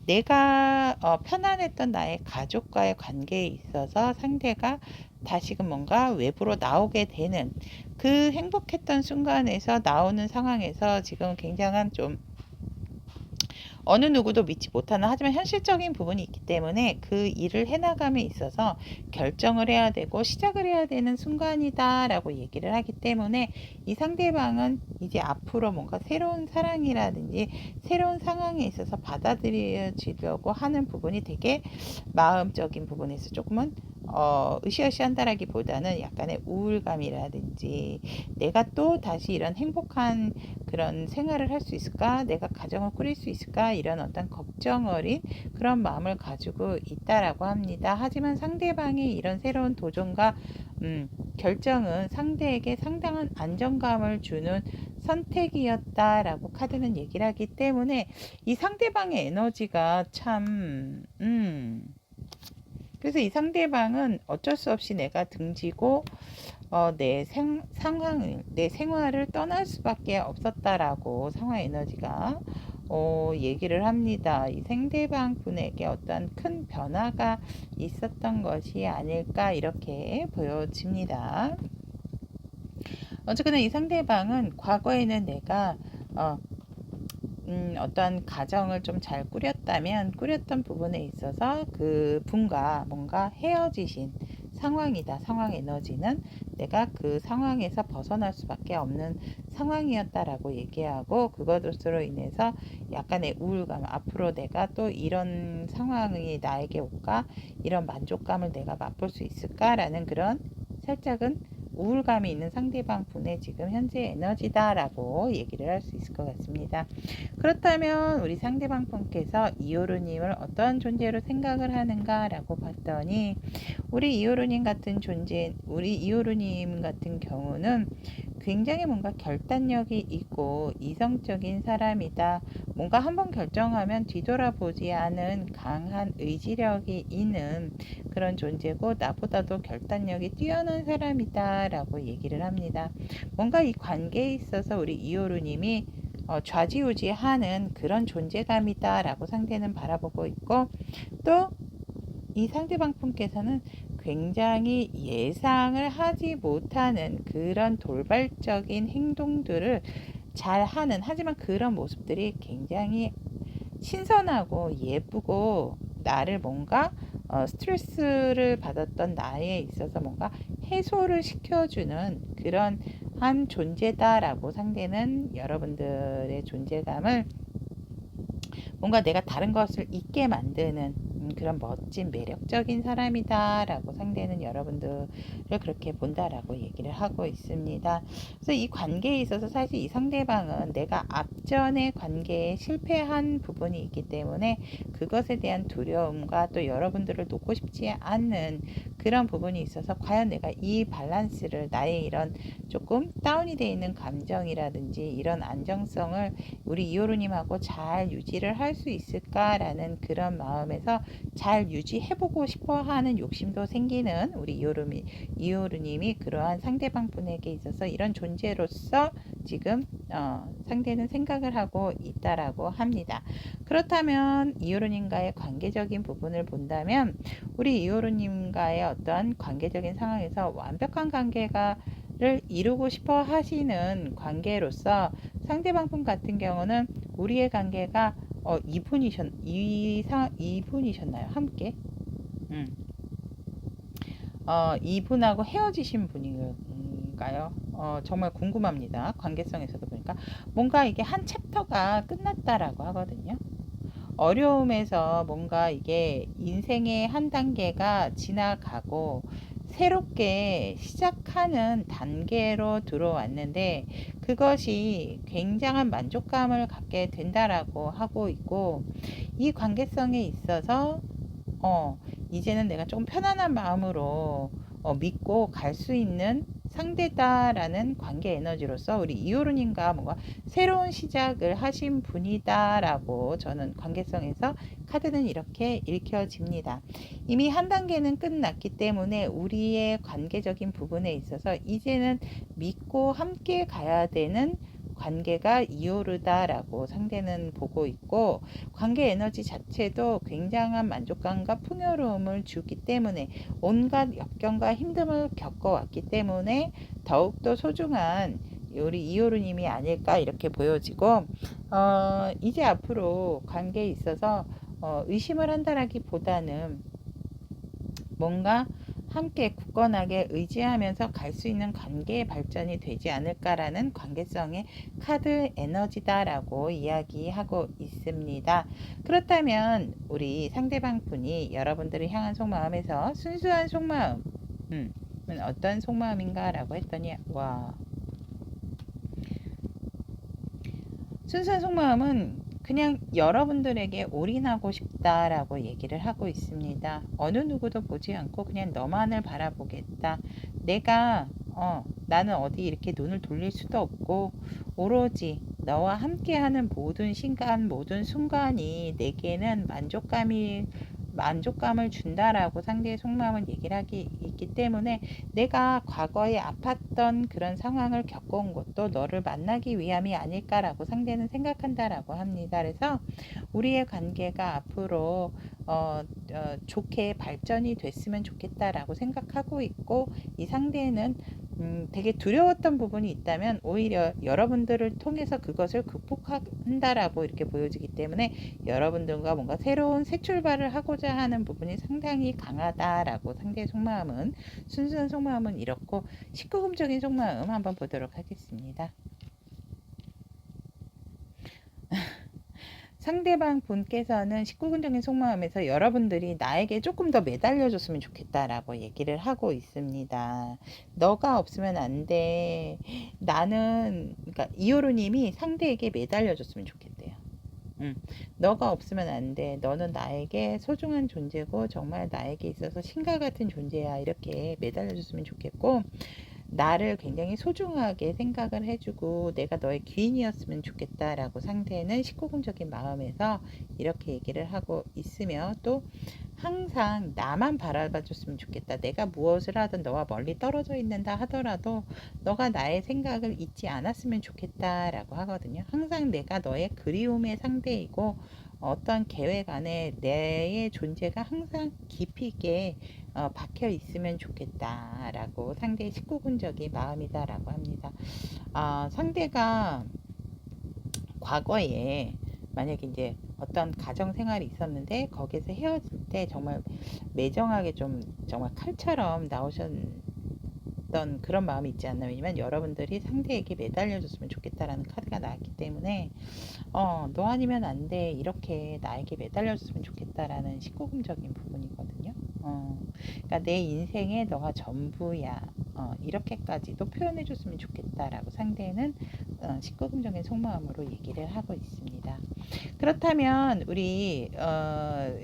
내가 편안했던 나의 가족과의 관계에 있어서 상대가 다시금 뭔가 외부로 나오게 되는 그 행복했던 순간에서 나오는 상황에서 지금 굉장한 좀 어느 누구도 믿지 못하는, 하지만 현실적인 부분이 있기 때문에 그 일을 해나감에 있어서 결정을 해야 되고 시작을 해야 되는 순간이다 라고 얘기를 하기 때문에 이 상대방은 이제 앞으로 뭔가 새로운 사랑이라든지 새로운 상황에 있어서 받아들여지려고 하는 부분이 되게 마음적인 부분에서 조금은 으쌰으쌰한다라기보다는 약간의 우울감이라든지 내가 또 다시 이런 행복한 그런 생활을 할 수 있을까, 내가 가정을 꾸릴 수 있을까, 이런 어떤 걱정 어린 그런 마음을 가지고 있다라고 합니다. 하지만 상대방의 이런 새로운 도전과 결정은 상대에게 상당한 안정감을 주는 선택이었다라고 카드는 얘기를 하기 때문에 이 상대방의 에너지가 참 그래서 이 상대방은 어쩔 수 없이 내가 등지고 내 상황을, 내 생활을 떠날 수밖에 없었다라고 상황 에너지가 얘기를 합니다. 이 상대방 분에게 어떤 큰 변화가 있었던 것이 아닐까 이렇게 보여집니다. 어쨌거나 이 상대방은 과거에는 내가 어떤 가정을 좀 잘 꾸렸던 부분에 있어서 그 분과 뭔가 헤어지신 상황이다. 상황 에너지는 내가 그 상황에서 벗어날 수밖에 없는 상황이었다라고 얘기하고, 그것으로 인해서 약간의 우울감, 앞으로 내가 또 이런 상황이 나에게 올까, 이런 만족감을 내가 맛볼 수 있을까라는 그런 살짝은 우울감이 있는 상대방 분의 지금 현재 에너지다라고 얘기를 할 수 있을 것 같습니다. 그렇다면 우리 상대방 분께서 이오르님을 어떠한 존재로 생각을 하는가라고 봤더니 우리 이오르님 같은 경우는 굉장히 뭔가 결단력이 있고 이성적인 사람이다. 뭔가 한번 결정하면 뒤돌아보지 않은 강한 의지력이 있는 그런 존재고 나보다도 결단력이 뛰어난 사람이다 라고 얘기를 합니다. 뭔가 이 관계에 있어서 우리 이오르님이 좌지우지하는 그런 존재감이다 라고 상대는 바라보고 있고, 또 이 상대방 분께서는 굉장히 예상을 하지 못하는 그런 돌발적인 행동들을 잘 하는, 하지만 그런 모습들이 굉장히 신선하고 예쁘고 나를 뭔가 스트레스를 받았던 나에 있어서 뭔가 해소를 시켜주는 그런 한 존재다라고 상대는 여러분들의 존재감을 뭔가 내가 다른 것을 잊게 만드는 그런 멋진 매력적인 사람이다 라고 상대는 여러분들을 그렇게 본다라고 얘기를 하고 있습니다. 그래서 이 관계에 있어서 사실 이 상대방은 내가 앞전의 관계에 실패한 부분이 있기 때문에 그것에 대한 두려움과 또 여러분들을 놓고 싶지 않는 그런 부분이 있어서 과연 내가 이 밸런스를, 나의 이런 조금 다운이 되어 있는 감정이라든지 이런 안정성을 우리 이오르님하고 잘 유지를 할 수 있을까라는 그런 마음에서 잘 유지해보고 싶어 하는 욕심도 생기는 우리 이오르님이 그러한 상대방 분에게 있어서 이런 존재로서 지금 상대는 생각을 하고 있다라고 합니다. 그렇다면 이오르님과의 관계적인 부분을 본다면 우리 이오르님과의 어떠한 관계적인 상황에서 완벽한 관계가 를 이루고 싶어 하시는 관계로서 상대방 분 같은 경우는 우리의 관계가 2분이셨나요? 함께? 음. 이분하고 헤어지신 분인가요? 정말 궁금합니다. 관계성에서도 보니까 뭔가 이게 한 챕터가 끝났다라고 하거든요. 어려움에서 뭔가 이게 인생의 한 단계가 지나가고 새롭게 시작하는 단계로 들어왔는데 그것이 굉장한 만족감을 갖게 된다라고 하고 있고, 이 관계성에 있어서 이제는 내가 조금 편안한 마음으로 믿고 갈 수 있는 상대다라는 관계 에너지로서 우리 이오르님과 뭔가 새로운 시작을 하신 분이다라고 저는 관계성에서 카드는 이렇게 읽혀집니다. 이미 한 단계는 끝났기 때문에 우리의 관계적인 부분에 있어서 이제는 믿고 함께 가야 되는 관계가 이오르다라고 상대는 보고 있고, 관계 에너지 자체도 굉장한 만족감과 풍요로움을 주기 때문에 온갖 역경과 힘듦을 겪어왔기 때문에 더욱더 소중한 우리 이오르님이 아닐까 이렇게 보여지고, 이제 앞으로 관계에 있어서 의심을 한다라기보다는 뭔가 함께 굳건하게 의지하면서 갈 수 있는 관계의 발전이 되지 않을까라는 관계성의 카드 에너지다라고 이야기하고 있습니다. 그렇다면 우리 상대방 분이 여러분들을 향한 속마음에서 순수한 속마음은 어떤 속마음인가라고 했더니 순수한 속마음은 그냥 여러분들에게 올인하고 싶다라고 얘기를 하고 있습니다. 어느 누구도 보지 않고 그냥 너만을 바라보겠다. 나는 어디 이렇게 눈을 돌릴 수도 없고 오로지 너와 함께하는 모든 시간, 모든 순간이 내게는 만족감을 준다라고 상대의 속마음은 얘기를 하기 있기 때문에 내가 과거에 아팠던 그런 상황을 겪어온 것도 너를 만나기 위함이 아닐까라고 상대는 생각한다라고 합니다. 그래서 우리의 관계가 앞으로 좋게 발전이 됐으면 좋겠다라고 생각하고 있고, 이 상대는 되게 두려웠던 부분이 있다면 오히려 여러분들을 통해서 그것을 극복한다라고 이렇게 보여지기 때문에 여러분들과 뭔가 새로운 새 출발을 하고자 하는 부분이 상당히 강하다라고 상대의 속마음은, 순수한 속마음은 이렇고, 19금적인 속마음 한번 보도록 하겠습니다. 상대방 분께서는 19금적인 속마음에서 여러분들이 나에게 조금 더 매달려줬으면 좋겠다라고 얘기를 하고 있습니다. 너가 없으면 안 돼. 나는, 그러니까 이호루님이 상대에게 매달려줬으면 좋겠대요. 너가 없으면 안 돼. 너는 나에게 소중한 존재고 정말 나에게 있어서 신과 같은 존재야. 이렇게 매달려줬으면 좋겠고, 나를 굉장히 소중하게 생각을 해주고 내가 너의 귀인이었으면 좋겠다라고 상대는 19금적인 마음에서 이렇게 얘기를 하고 있으며, 또 항상 나만 바라봐줬으면 좋겠다. 내가 무엇을 하든 너와 멀리 떨어져 있는다 하더라도 너가 나의 생각을 잊지 않았으면 좋겠다라고 하거든요. 항상 내가 너의 그리움의 상대이고 어떤 계획 안에 내의 존재가 항상 깊이 있게 박혀 있으면 좋겠다라고 상대의 19금적인 마음이다라고 합니다. 상대가 과거에 만약에 이제 어떤 가정 생활이 있었는데 거기에서 헤어질 때 정말 매정하게 좀 정말 칼처럼 나오셨던 그런 마음이 있지 않나. 왜냐면 여러분들이 상대에게 매달려줬으면 좋겠다라는 카드가 나왔기 때문에 너 아니면 안 돼. 이렇게 나에게 매달려줬으면 좋겠다라는 19금적인 부분이거든요. 그러니까 내 인생에 너가 전부야. 이렇게까지도 표현해줬으면 좋겠다라고 상대는 19금적인 속마음으로 얘기를 하고 있습니다. 그렇다면 우리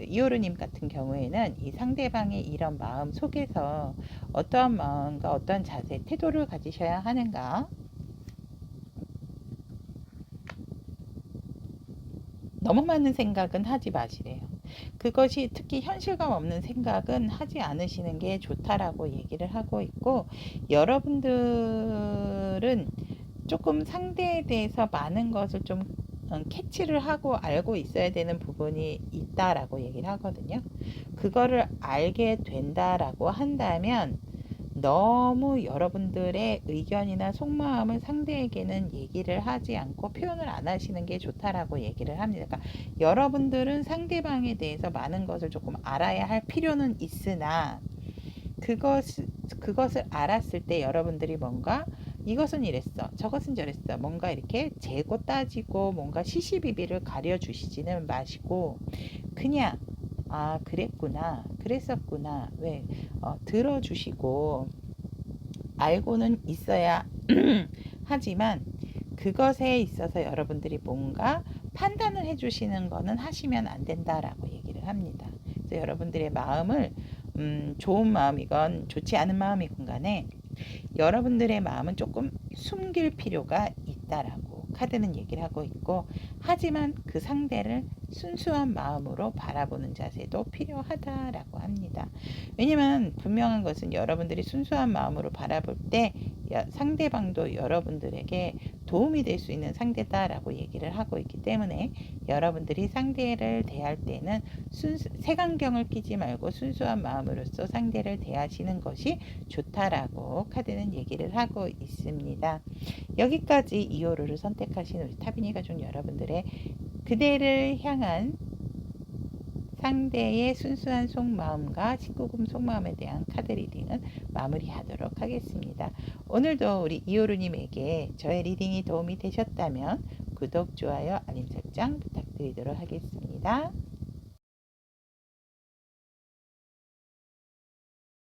이오르님 같은 경우에는 이 상대방의 이런 마음 속에서 어떠한 마음과 어떠한 자세, 태도를 가지셔야 하는가? 너무 많은 생각은 하지 마시래요. 그것이 특히 현실감 없는 생각은 하지 않으시는 게 좋다라고 얘기를 하고 있고, 여러분들은 조금 상대에 대해서 많은 것을 좀 캐치를 하고 알고 있어야 되는 부분이 있다라고 얘기를 하거든요. 그거를 알게 된다라고 한다면 너무 여러분들의 의견이나 속마음을 상대에게는 얘기를 하지 않고 표현을 안 하시는 게 좋다라고 얘기를 합니다. 그러니까 여러분들은 상대방에 대해서 많은 것을 조금 알아야 할 필요는 있으나 그것을 알았을 때 여러분들이 뭔가 이것은 이랬어, 저것은 저랬어, 뭔가 이렇게 재고 따지고 뭔가 시시비비를 가려주시지는 마시고 그냥 그랬구나, 그랬었구나, 왜 들어주시고 알고는 있어야 하지만 그것에 있어서 여러분들이 뭔가 판단을 해주시는 거는 하시면 안 된다라고 얘기를 합니다. 그래서 여러분들의 마음을 좋은 마음이건 좋지 않은 마음이건 간에 여러분들의 마음은 조금 숨길 필요가 있다라고 카드는 얘기를 하고 있고, 하지만 그 상대를 순수한 마음으로 바라보는 자세도 필요하다라고 합니다. 왜냐면 분명한 것은 여러분들이 순수한 마음으로 바라볼 때 상대방도 여러분들에게 도움이 될 수 있는 상대다라고 얘기를 하고 있기 때문에 여러분들이 상대를 대할 때는 색안경을 끼지 말고 순수한 마음으로서 상대를 대하시는 것이 좋다라고 카드는 얘기를 하고 있습니다. 여기까지 이호루를 선택하신 우리 타비니 가족 여러분들의 그대를 향한 상대의 순수한 속마음과 19금 속마음에 대한 카드 리딩은 마무리하도록 하겠습니다. 오늘도 우리 이호루님에게 저의 리딩이 도움이 되셨다면 구독, 좋아요, 알림 설정 부탁드리도록 하겠습니다.